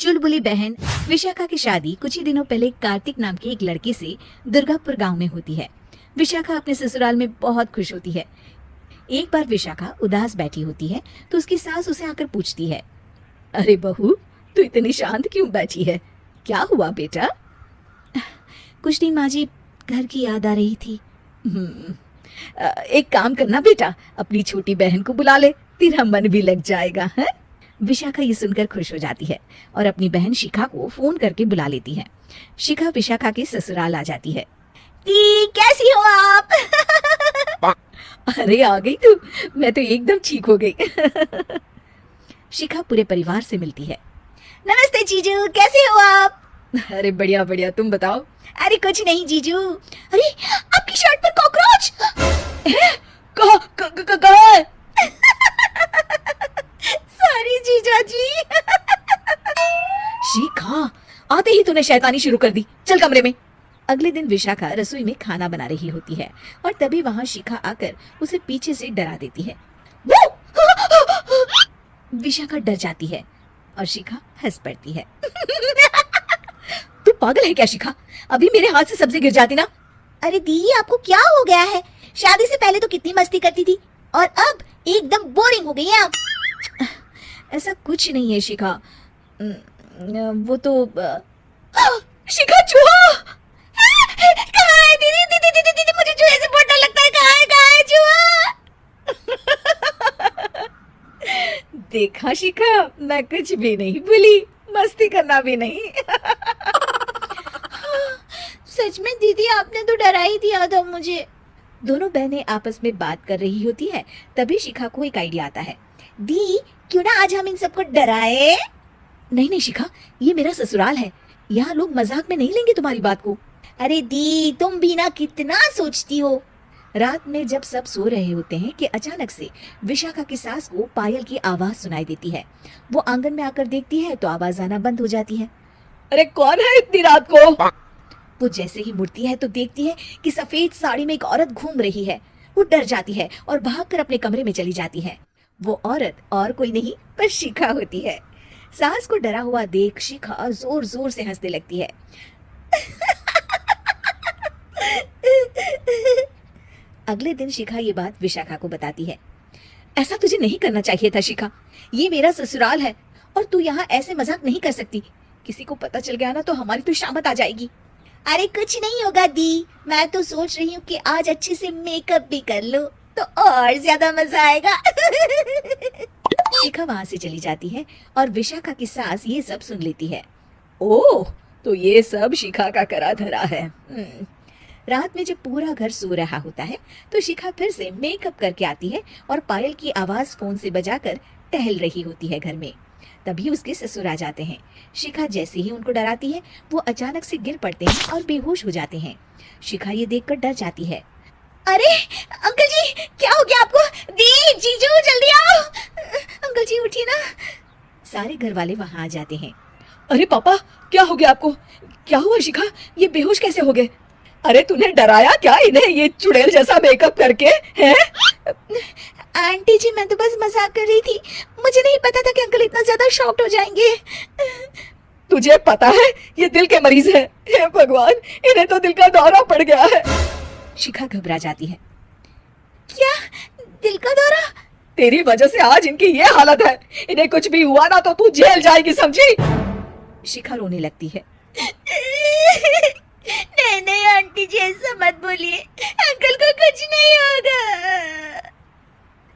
चुलबुली बहन विशाखा की शादी कुछ ही दिनों पहले कार्तिक नाम के एक लड़के से दुर्गापुर गांव में होती है। विशाखा अपने ससुराल में बहुत खुश होती है। एक बार विशाखा उदास बैठी होती है तो उसकी सास उसे आकर पूछती है, अरे बहू, तू इतनी शांत क्यों बैठी है? क्या हुआ बेटा? कुछ नहीं माँ जी, घर की याद आ रही थी। एक काम करना बेटा, अपनी छोटी बहन को बुला ले, तेरा मन भी लग जाएगा है? विशाखा ये सुनकर खुश हो जाती है और अपनी बहन शिखा को फोन करके बुला लेती है। शिखा विशाखा के ससुराल आ जाती है। दी, कैसी हो आप? अरे आ गई तू, मैं तो एकदम ठीक हो गई। शिखा पूरे परिवार से मिलती है। नमस्ते जीजू, कैसे हो आप? अरे बढ़िया बढ़िया, तुम बताओ। अरे कुछ नहीं जीजू। अरे आपकी शर्ट पर कॉकरोच। कहाँ है? सॉरी जीजा जी। शिखा, आते ही तूने शैतानी शुरू कर दी, चल कमरे में। अगले दिन विशाखा रसोई में खाना बना रही होती है और तभी वहाँ शिखा आकर उसे पीछे से डरा देती है। विशाखा डर जाती है और शिखा हंस पड़ती है। तू पागल है क्या शिखा? अभी मेरे हाथ से सब्जी गिर जाती ना। अरे दी, आपको क्या हो गया है? शादी से पहले तो कितनी मस्ती करती थी और अब एकदम बोरिंग हो गई है आप। ऐसा कुछ नहीं है शिखा, वो तो शिखा, चूहा कहाँ है? दीदी दीदी दीदी दीदी, मुझे चूहे से बहुत डर लगता है। कहाँ है चूहा? देखा शिखा, मैं कुछ भी नहीं भूली, मस्ती करना भी नहीं। सच में दीदी, आपने तो डरा ही दिया था मुझे। दोनों बहनें आपस में बात कर रही होती है, तभी शिखा को एक आइडिया आता है। दी, क्यों ना आज हम इन सबको डराए? नहीं नहीं शिखा, ये मेरा ससुराल है, यहाँ लोग मजाक में नहीं लेंगे तुम्हारी बात को। अरे दी, तुम भी ना कितना सोचती हो। रात में जब सब सो रहे होते हैं कि अचानक से विशाखा की सास को पायल की आवाज सुनाई देती है। वो आंगन में आकर देखती है तो आवाज आना बंद हो जाती है। अरे कौन है इतनी रात को? वो जैसे ही मुड़ती है तो देखती है कि सफेद साड़ी में एक औरत घूम रही है। वो डर जाती है और भागकर अपने कमरे में चली जाती है। वो औरत और कोई नहीं पर शिखा होती है। सास को डरा हुआ देख शिखा जोर जोर से हंसने लगती है। अगले दिन शिखा ये बात विशाखा को बताती है। ऐसा तुझे नहीं करना चाहिए था शिखा, ये मेरा ससुराल है और तू यहाँ ऐसे मजाक नहीं कर सकती। किसी को पता चल गया ना तो हमारी तो शामत आ जाएगी। अरे कुछ नहीं होगा दी, मैं तो सोच रही हूँ कि आज अच्छे से मेकअप भी कर लो तो और ज्यादा मजा आएगा। शिखा वहाँ से चली जाती है और विशाखा की सास ये सब सुन लेती है। ओह, तो ये सब शिखा का करा धरा है। रात में जब पूरा घर सो रहा होता है तो शिखा फिर से मेकअप करके आती है और पायल की आवाज फोन से बजाकर टहल रही होती है घर में। तभी उसके ससुर आ जाते हैं। शिखा जैसे ही उनको डराती है वो अचानक से गिर पड़ते हैं और बेहोश हो जाते हैं। शिखा ये देखकर डर जाती है। अरे अंकल जी, क्या हो गया आपको? दी, जीजू, जल्दी आओ। अंकल जी उठिए ना। सारे घर वाले वहाँ आ जाते हैं। अरे पापा, क्या हो गया आपको? क्या हुआ शिखा, ये बेहोश कैसे हो गए? अरे तूने डराया क्या इन्हें ये चुड़ैल जैसा मेकअप करके? हैं? आंटी जी, मैं तो बस मजाक कर रही थी, मुझे नहीं पता था कि अंकल इतना ज्यादा शॉक्ड हो जाएंगे। तुझे पता है ये दिल के मरीज हैं। हे भगवान, इन्हें तो दिल का दौरा पड़ गया है। शिखा घबरा जाती है। क्या दिल का दौरा? तेरी वजह से आज इनकी ये हालत है। इन्हें कुछ भी हुआ ना तो तू जेल जाएगी, समझी? शिखा रोने लगती है। नहीं नहीं आंटी जी, ऐसा मत बोलिए, अंकल को कुछ नहीं होगा।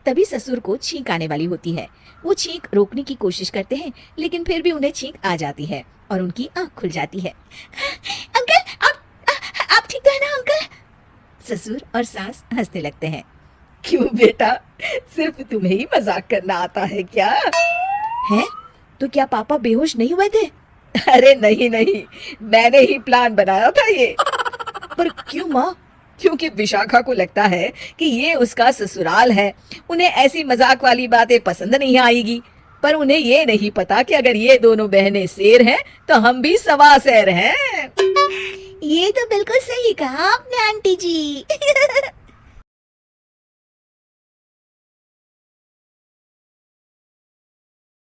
तभी ससुर को छींक आने वाली होती है। वो छींक रोकने की कोशिश करते हैं लेकिन फिर भी उन्हें छींक आ जाती है और उनकी आंख खुल जाती है। अंकल, आप ठीक तो है ना अंकल? ससुर और सास हंसने लगते हैं। क्यों बेटा, सिर्फ तुम्हें ही मजाक करना आता है क्या? है तो क्या पापा बेहोश नहीं हुए थे? अरे नहीं नहीं, मैंने ही प्लान बनाया था ये। पर क्यों माँ? क्योंकि विशाखा को लगता है कि ये उसका ससुराल है, उन्हें ऐसी मजाक वाली बातें पसंद नहीं आएगी। पर उन्हें ये नहीं पता कि अगर ये दोनों बहनें शेर हैं तो हम भी सवा शेर हैं। ये तो बिल्कुल सही कहा आपने आंटी जी।